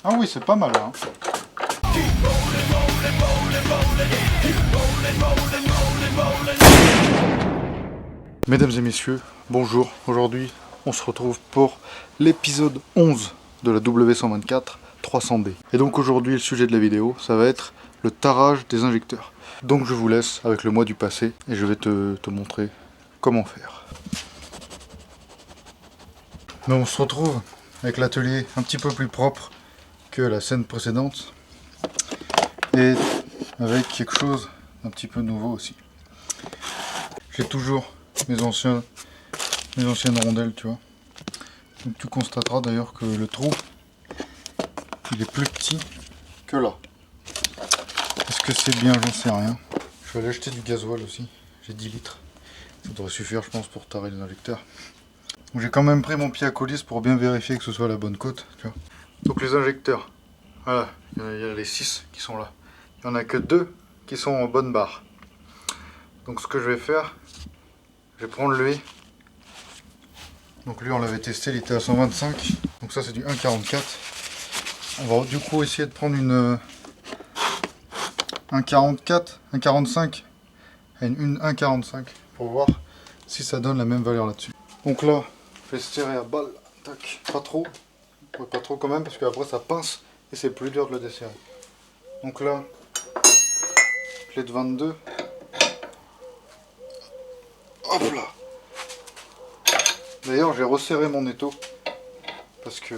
Ah oui, c'est pas mal hein. Mesdames et messieurs, bonjour. Aujourd'hui, on se retrouve pour l'épisode 11 de la W124 300D. Et donc aujourd'hui, le sujet de la vidéo, ça va être le tarage des injecteurs. Donc je vous laisse avec le moi du passé et je vais te montrer comment faire. Mais on se retrouve avec l'atelier un petit peu plus propre que la scène précédente et avec quelque chose d'un petit peu nouveau aussi. J'ai toujours mes anciennes rondelles, tu vois. Donc tu constateras d'ailleurs que le trou il est plus petit que là. Est-ce que c'est bien? J'en sais rien. Je vais aller acheter du gasoil aussi. J'ai 10 litres. Ça devrait suffire, je pense, pour tarer les injecteurs. J'ai quand même pris mon pied à coulisse pour bien vérifier que ce soit la bonne côte. Tu vois. Donc les injecteurs, voilà, il y a les 6 qui sont là. Il n'y en a que 2 qui sont en bonne barre. Donc ce que je vais faire, je vais prendre lui. Donc lui on l'avait testé, il était à 125. Donc ça c'est du 1,44. On va du coup essayer de prendre une 1,44, 1,45 et une 1,45 pour voir si ça donne la même valeur là-dessus. Donc là, je vais serrer à balle. Tac. Pas trop. Ouais, pas trop quand même parce qu'après ça pince et c'est plus dur de le desserrer. Donc là, clé de 22. Hop là. D'ailleurs, j'ai resserré mon étau parce que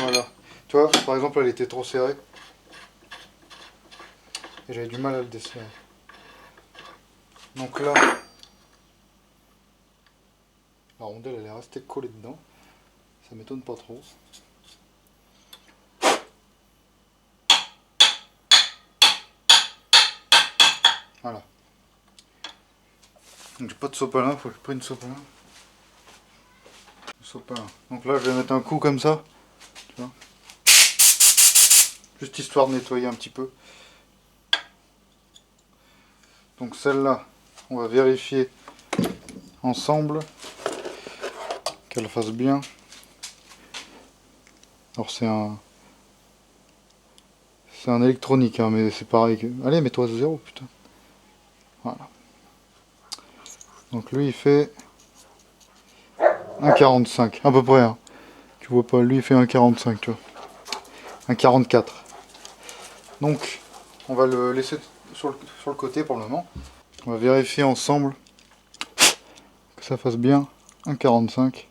voilà. Tu vois, par exemple, elle était trop serrée et j'avais du mal à le desserrer. Donc là, la rondelle elle est restée collée dedans. Ça m'étonne pas trop. Voilà. Donc j'ai pas de sopalin, faut que je prenne une sopalin. Donc là je vais mettre un coup comme ça. Tu vois. Juste histoire de nettoyer un petit peu. Donc celle-là, on va vérifier ensemble qu'elle fasse bien. Alors c'est un électronique hein, mais c'est pareil que... Allez, mets-toi à 0 putain. Voilà. Donc lui il fait 1,45 à peu près hein. Tu vois pas, lui il fait 1,45 tu vois. 1,44. Donc on va le laisser sur le côté pour le moment. On va vérifier ensemble que ça fasse bien 1,45.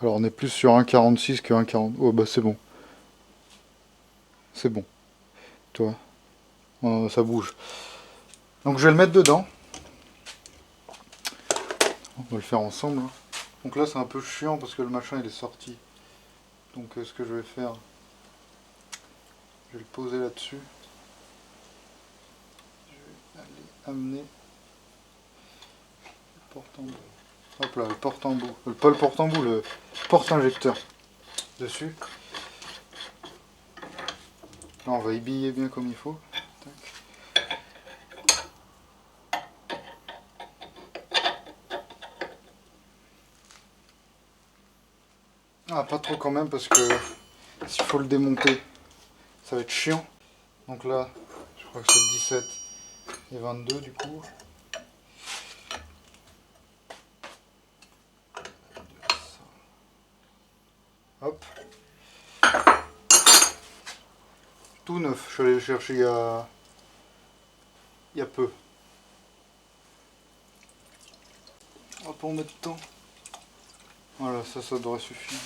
Alors on est plus sur 1,46 que 1,40. Oh bah c'est bon. C'est bon. Tu vois, ça bouge. Donc je vais le mettre dedans. On va le faire ensemble. Donc là c'est un peu chiant parce que le machin il est sorti. Donc ce que je vais faire, je vais le poser là-dessus. Je vais aller amener le porte-embout. Hop là, le porte-embout. Pas le porte-embout, le porte-injecteur dessus. Là on va ébiller bien comme il faut. Tac. Ah pas trop quand même parce que s'il faut le démonter ça va être chiant. Donc là je crois que c'est 17 et 22 du coup. Hop. Tout neuf, je suis allé le chercher il y a peu. Hop, on met dedans. Voilà, ça devrait suffire.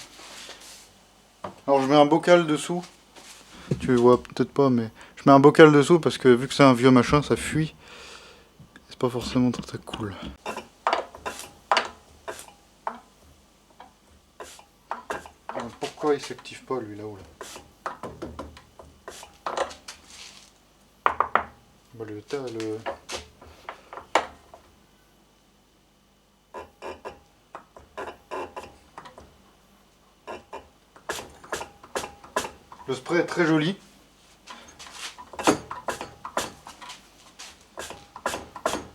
Alors je mets un bocal dessous. Tu le vois peut-être pas, mais je mets un bocal dessous parce que vu que c'est un vieux machin, ça fuit. C'est pas forcément très cool. Alors, pourquoi il s'active pas lui là-haut là? Bah, le spray est très joli.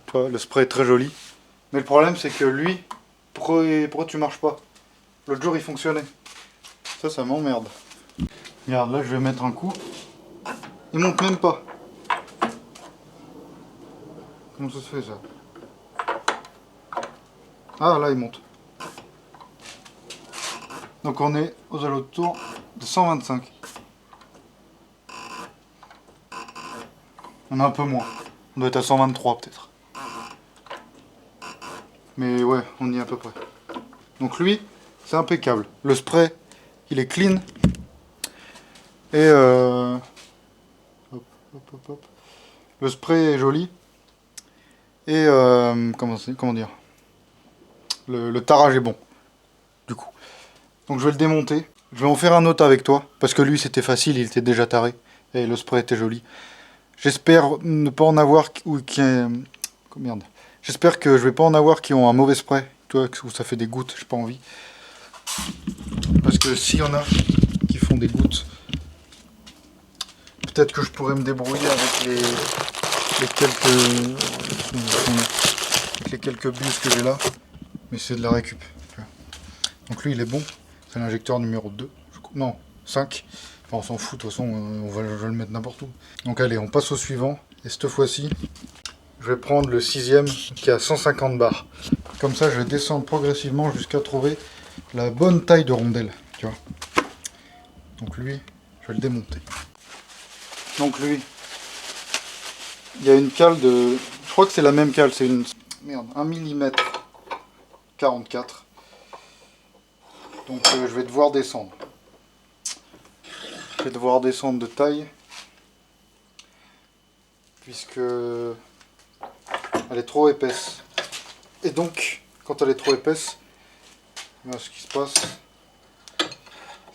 Tu vois, le spray est très joli. Mais le problème c'est que lui, pourquoi tu marches pas? L'autre jour il fonctionnait. Ça m'emmerde. Regarde, là je vais mettre un coup. Il monte même pas. Comment ça se fait ça? Ah là il monte. Donc on est aux alentours de 125. On a un peu moins. On doit être à 123 peut-être. Mais ouais, on y est à peu près. Donc lui, c'est impeccable. Le spray, il est clean. Et hop, hop, hop, hop. Le spray est joli. Et comment dire, le tarage est bon. Du coup. Donc je vais le démonter. Je vais en faire un autre avec toi. Parce que lui c'était facile, il était déjà taré. Et le spray était joli. J'espère ne pas en avoir merde. J'espère que je vais pas en avoir qui ont un mauvais spray. Toi, où ça fait des gouttes, j'ai pas envie. Parce que s'il y en a qui font des gouttes, peut-être que je pourrais me débrouiller avec les quelques bus que j'ai là. Mais c'est de la récup. Donc lui il est bon. C'est l'injecteur numéro 2. Non, 5. Enfin, on s'en fout, de toute façon, je vais le mettre n'importe où. Donc allez, on passe au suivant. Et cette fois-ci, je vais prendre le 6ème qui a 150 bars. Comme ça, je vais descendre progressivement jusqu'à trouver la bonne taille de rondelle. Tu vois. Donc lui, je vais le démonter. Donc lui, il y a une cale de... Je crois que c'est la même cale, c'est une... Merde, 1 mm 44. Donc je vais devoir descendre. Je vais devoir descendre de taille. Puisque elle est trop épaisse. Et donc, quand elle est trop épaisse, ben, ce qui se passe,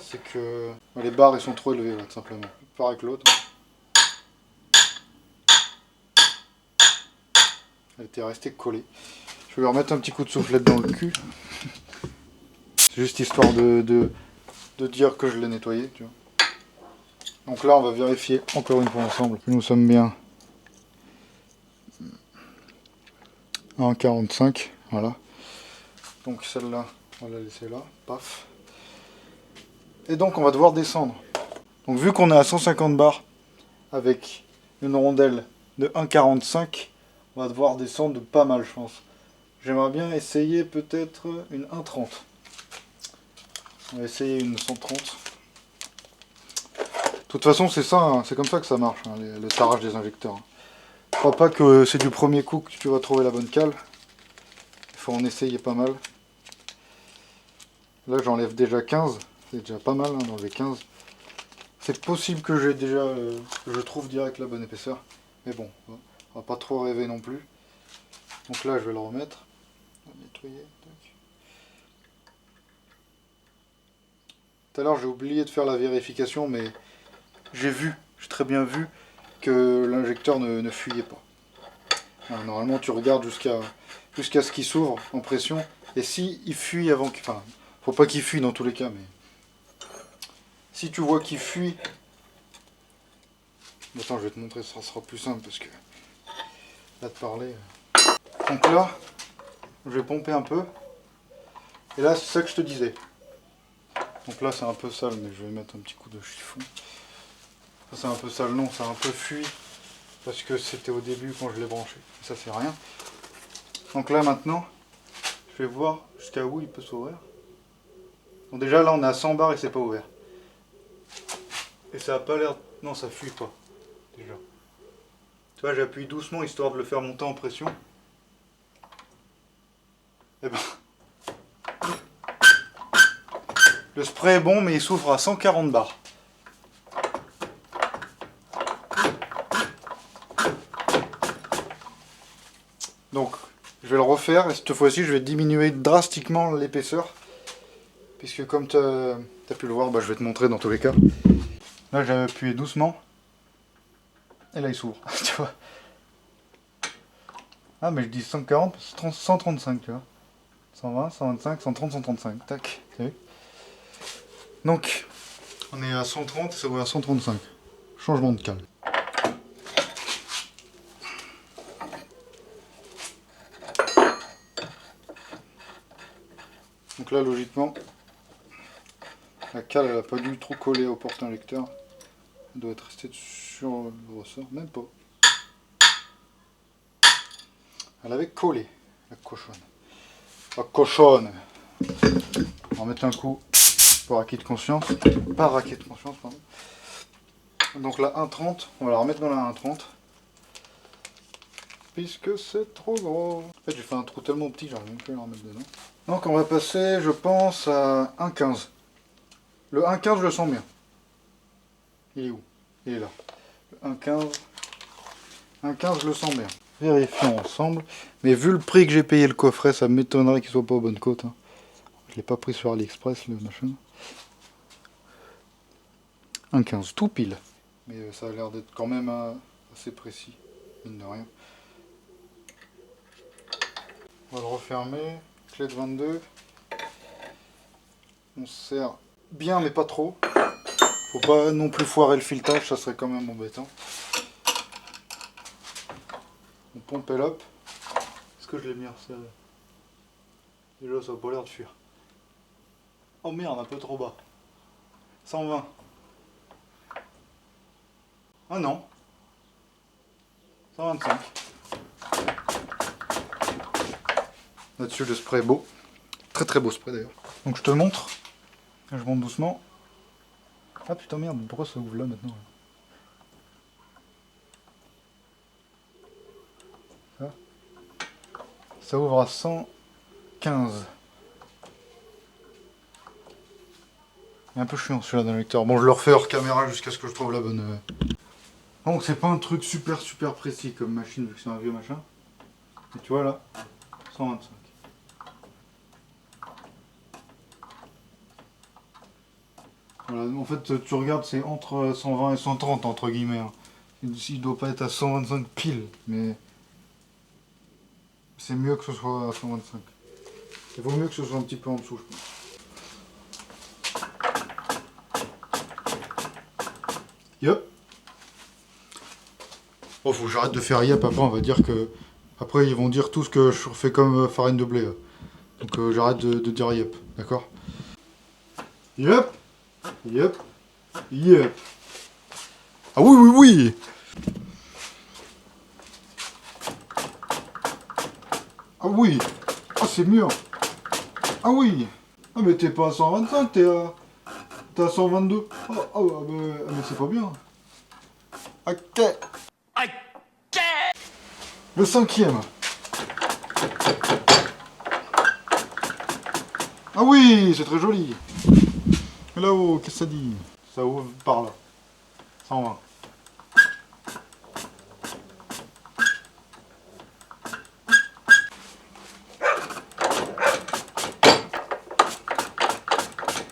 c'est que les barres ils sont trop élevées, là, tout simplement. Pareil que l'autre. Elle était restée collée. Je vais lui remettre un petit coup de soufflette dans le cul. C'est juste histoire de dire que je l'ai nettoyé, tu vois. Donc là, on va vérifier encore une fois ensemble que nous sommes bien en 45, voilà. Donc celle-là, on va la laisser là, paf. Et donc on va devoir descendre. Donc vu qu'on est à 150 bars avec une rondelle de 1,45, on va devoir descendre de pas mal, je pense. J'aimerais bien essayer peut-être une 1,30. On va essayer une 130. De toute façon c'est ça, hein, c'est comme ça que ça marche, hein, le tarage des injecteurs. Je crois pas que c'est du premier coup que tu vas trouver la bonne cale. Il faut en essayer pas mal. Là j'enlève déjà 15, c'est déjà pas mal hein, d'enlever 15. C'est possible que j'ai déjà, que je trouve direct la bonne épaisseur. Mais bon, on va pas trop rêver non plus. Donc là je vais le remettre. On va nettoyer. Tout à l'heure j'ai oublié de faire la vérification, mais j'ai très bien vu que l'injecteur ne fuyait pas. Alors, normalement tu regardes jusqu'à ce qu'il s'ouvre en pression. Et si il fuit avant qu'il... Enfin, faut pas qu'il fuit dans tous les cas, mais... Si tu vois qu'il fuit... Attends, je vais te montrer, ça sera plus simple parce que... Là de parler... Donc là, je vais pomper un peu. Et là, c'est ça que je te disais. Donc là, c'est un peu sale, mais je vais mettre un petit coup de chiffon. Ça, c'est un peu sale, non, ça a un peu fui. Parce que c'était au début quand je l'ai branché. Ça, c'est rien. Donc là, maintenant, je vais voir jusqu'à où il peut s'ouvrir. Donc déjà, là, on est à 100 bars et c'est pas ouvert. Et ça a pas l'air... Non, ça fuit pas. Déjà. Tu vois, j'appuie doucement histoire de le faire monter en pression. Et ben... Le spray est bon, mais il s'ouvre à 140 bars. Donc, je vais le refaire, et cette fois-ci, je vais diminuer drastiquement l'épaisseur. Puisque comme tu as pu le voir, bah, je vais te montrer dans tous les cas. Là, j'ai appuyé doucement. Et là, il s'ouvre, tu vois. Ah, mais je dis 140, 135, tu vois. 120, 125, 130, 135. Tac, t'as vu? Donc, on est à 130 et ça va à 135. Changement de cale. Donc là, logiquement, la cale, elle n'a pas dû trop coller au porte-injecteur. Elle doit être restée sur le ressort, même pas. Elle avait collé, la cochonne. La cochonne. On va mettre un coup pour acquis de conscience. Pas acquis de conscience, pardon. Donc la 1,30, on va la remettre dans la 1,30. Puisque c'est trop gros. En fait, j'ai fait un trou tellement petit, j'arrive même plus à la remettre dedans. Donc on va passer, je pense, à 1,15. Le 1,15, je le sens bien. Il est où? Il est là. Le 1,15. 1,15, je le sens bien. Vérifions ensemble. Mais vu le prix que j'ai payé le coffret, ça m'étonnerait qu'il soit pas aux bonnes côtes. Hein. Je l'ai pas pris sur AliExpress, le machin. 1,15, tout pile. Mais ça a l'air d'être quand même assez précis, mine de rien. On va le refermer. Clé de 22. On se serre bien, mais pas trop. Faut pas non plus foirer le filetage, ça serait quand même embêtant. On pompe elle up. Est-ce que je l'ai bien resserré? Déjà, ça n'a pas l'air de fuir. Oh merde, un peu trop bas. 120. Ah non. 125. Là-dessus, le spray est beau. Très très beau spray d'ailleurs. Donc je te montre. Je monte doucement. Ah putain merde, pourquoi ça ouvre là maintenant là? Ça ouvre à 115. Il est un peu chiant celui-là dans le lecteur. Bon, je le refais hors caméra jusqu'à ce que je trouve la bonne. Donc c'est pas un truc super précis comme machine vu que c'est un vieux machin. Et tu vois là, 125. Voilà, en fait tu regardes, c'est entre 120 et 130 entre guillemets. Hein. Il doit pas être à 125 pile, mais c'est mieux que ce soit à 125. Il vaut mieux que ce soit un petit peu en dessous, je pense. Yep. Oh, faut que j'arrête de faire yep, après on va dire que... Après ils vont dire tout ce que je fais comme farine de blé. Là. Donc j'arrête de dire yep, d'accord? Yep. Yep. Yep. Ah oui, oui, oui. Ah oui. Ah c'est mieux. Ah oui. Ah mais t'es pas à 125, t'es à 122. Oh, mais c'est pas bien. Ok. Le 5e. Ah oui, c'est très joli. Là-haut, qu'est-ce que ça dit? Ça ouvre par là. 120.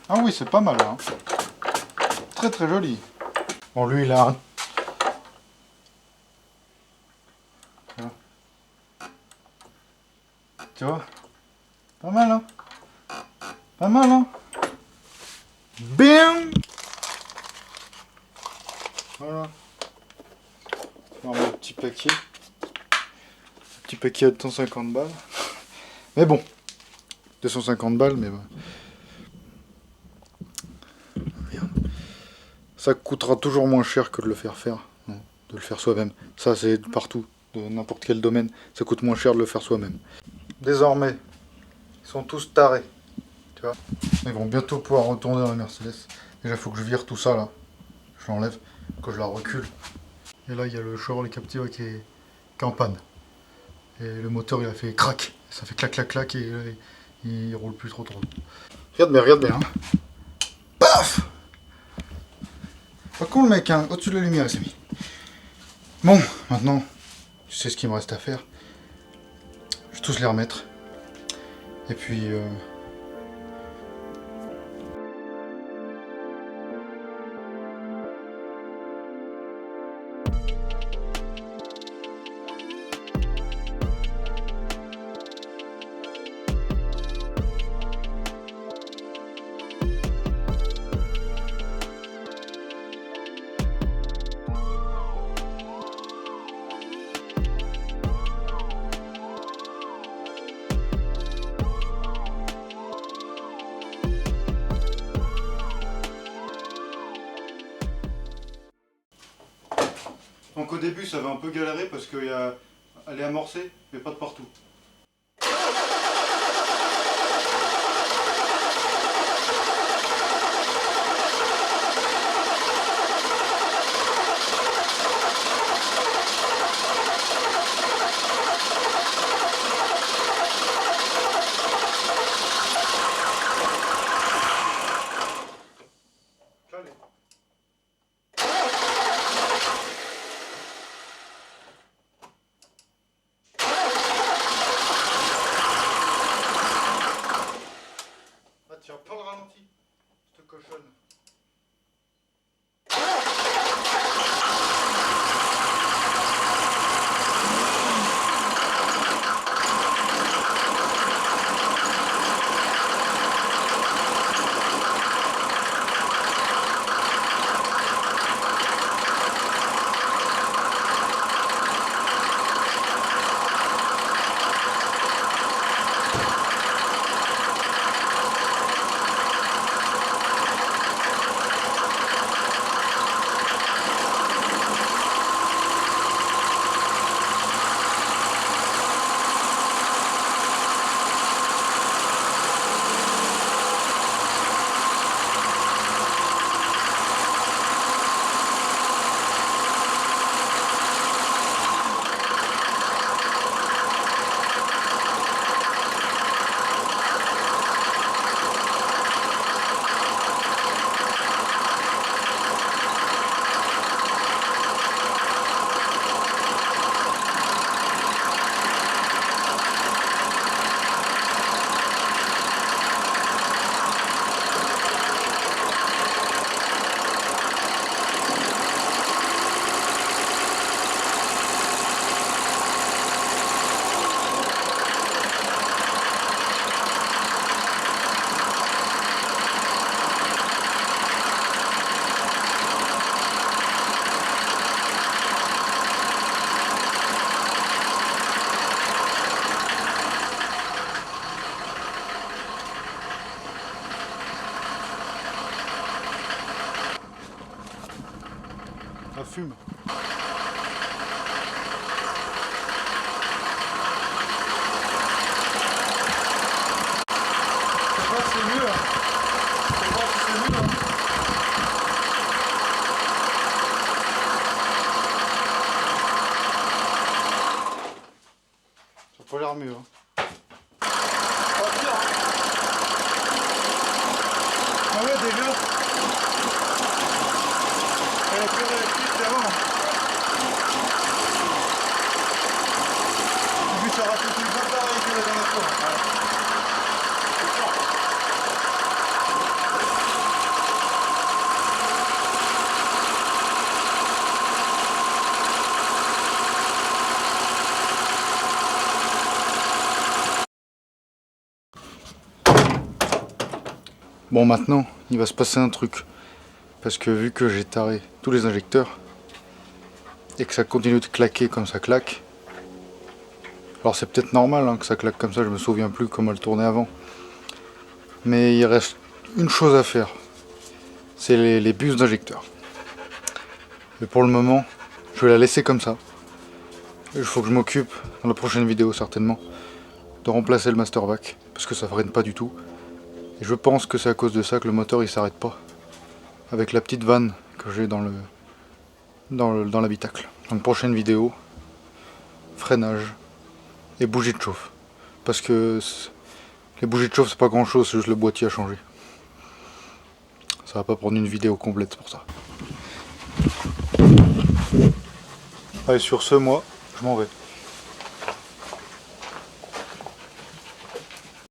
Ah oui, c'est pas mal, hein. Très très joli. Bon, lui, il a un... Tu vois? Pas mal, hein? Pas mal, hein? Bam! Voilà. On va mettre un petit paquet. Un petit paquet à 250 balles. Mais bon. 250 balles, mais bon. Ça coûtera toujours moins cher que de le faire faire. Non, de le faire soi-même. Ça, c'est partout. De n'importe quel domaine. Ça coûte moins cher de le faire soi-même. Désormais, ils sont tous tarés. Tu vois? Ils vont bientôt pouvoir retourner dans la Mercedes. Déjà, il faut que je vire tout ça là. Je l'enlève, que je la recule. Et là, il y a le Chevrolet Captiva qui est en panne. Et le moteur, il a fait crac. Ça fait clac, clac, clac et il roule plus trop. Regarde bien. Hein. Paf! Pas con le mec, hein. Au-dessus de la lumière, il s'est mis. Bon, maintenant, tu sais ce qu'il me reste à faire. Je vais tous les remettre. Et puis... Donc au début ça va un peu galérer parce qu'elle est amorcée, mais pas de partout. Tiens, pas le ralenti, cette cochonne. Ça fume. Je crois que c'est mieux. Je crois que c'est mieux. Ça n'a pas l'air mieux. Pas pire, hein. Ah ouais, déjà. Elle est plus réactive qu'avant. Et puis ça raconte une fois pareil que la dernière fois. Voilà. Bon, maintenant, il va se passer un truc. Parce que vu que j'ai taré tous les injecteurs et que ça continue de claquer comme ça claque, alors c'est peut-être normal hein, que ça claque comme ça, je me souviens plus comment elle tournait avant. Mais il reste une chose à faire, c'est les bus d'injecteurs. Mais pour le moment, je vais la laisser comme ça. Il faut que je m'occupe, dans la prochaine vidéo certainement, de remplacer le master vac, parce que ça freine pas du tout. Et je pense que c'est à cause de ça que le moteur il s'arrête pas. Avec la petite vanne que j'ai dans l'habitacle. Donc prochaine vidéo, freinage et bougie de chauffe. Parce que les bougies de chauffe c'est pas grand chose, c'est juste le boîtier à changer. Ça va pas prendre une vidéo complète pour ça. Allez, sur ce, moi, je m'en vais.